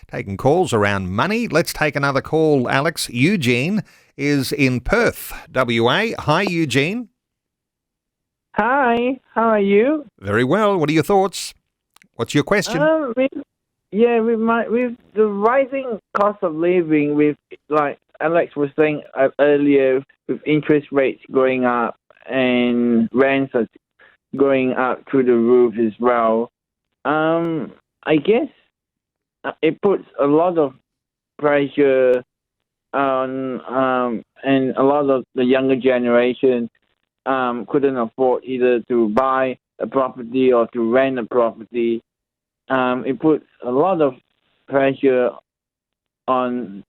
taking calls around money. Let's take another call, Alex. Eugene is in Perth, WA. Hi, Eugene. Hi, how are you? Very well. What are your thoughts? What's your question? With the rising cost of living, with like Alex was saying earlier, with interest rates going up and rents are going up through the roof as well. I guess it puts a lot of pressure on, and a lot of the younger generation couldn't afford either to buy a property or to rent a property. It puts a lot of pressure on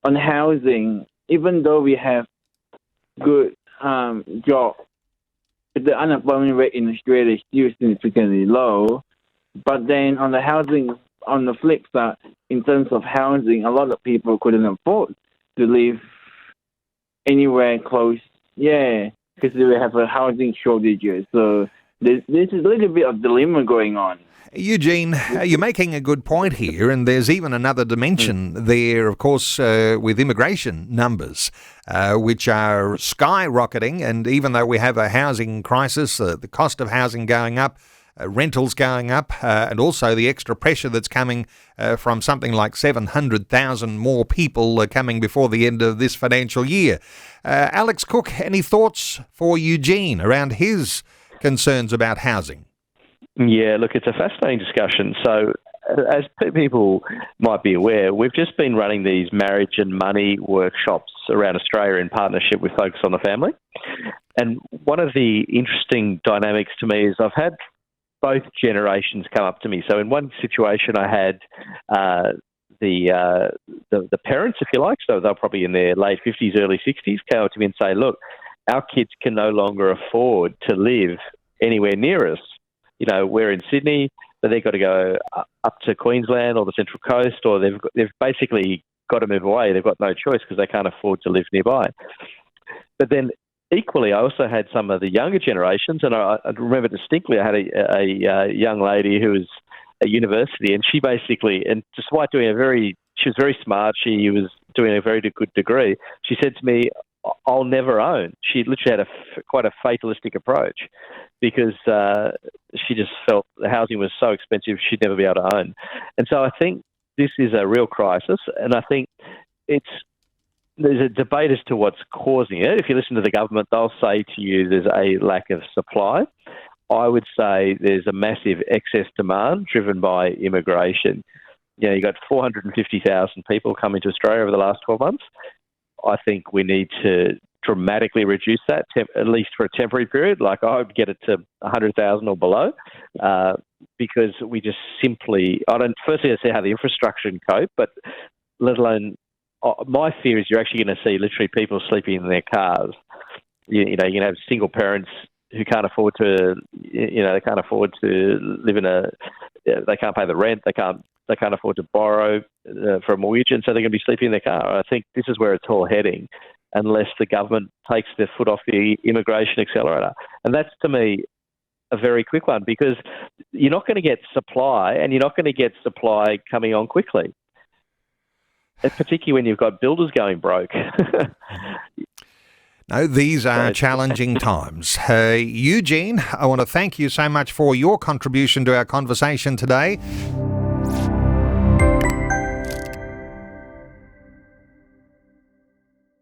housing, even though we have good jobs. The unemployment rate in Australia is still significantly low. But then on the flip side, in terms of housing, a lot of people couldn't afford to live anywhere close. Yeah, because we have a housing shortage. So this is a little bit of dilemma going on. Eugene, you're making a good point here, and there's even another dimension there, of course, with immigration numbers, which are skyrocketing. And even though we have a housing crisis, the cost of housing going up, rentals going up, and also the extra pressure that's coming from something like 700,000 more people coming before the end of this financial year. Alex Cook, any thoughts for Eugene around his concerns about housing? Yeah, look, it's a fascinating discussion. So, as people might be aware, we've just been running these marriage and money workshops around Australia in partnership with Focus on the Family. And one of the interesting dynamics to me is I've had both generations come up to me. So in one situation, I had the parents, if you like, so they're probably in their late 50s, early 60s, came up to me and say, look, our kids can no longer afford to live anywhere near us. You know, we're in Sydney, but they've got to go up to Queensland or the Central Coast, or they've basically got to move away. They've got no choice because they can't afford to live nearby. But then equally, I also had some of the younger generations, and I remember distinctly I had a young lady who was at university, and she basically, and despite doing she was very smart, she was doing a very good degree, she said to me, I'll never own. She literally had quite a fatalistic approach because she just felt the housing was so expensive she'd never be able to own. And so I think this is a real crisis, and I think there's a debate as to what's causing it. If you listen to the government, they'll say to you there's a lack of supply. I would say there's a massive excess demand driven by immigration. You know, you got 450,000 people coming to Australia over the last 12 months. I think we need to dramatically reduce that, at least for a temporary period. Like I would get it to 100,000 or below, because we just simply, firstly, I see how the infrastructure can cope, but let alone, my fear is you're actually going to see literally people sleeping in their cars. You know, you're going to have single parents who can't afford to, they can't afford to live they can't pay the rent, they can't afford to borrow for a mortgage, and so they're going to be sleeping in their car. I think this is where it's all heading, unless the government takes their foot off the immigration accelerator. And that's, to me, a very quick one, because you're not going to get supply, and you're not going to get supply coming on quickly, particularly when you've got builders going broke. No, these are challenging times. Eugene, I want to thank you so much for your contribution to our conversation today.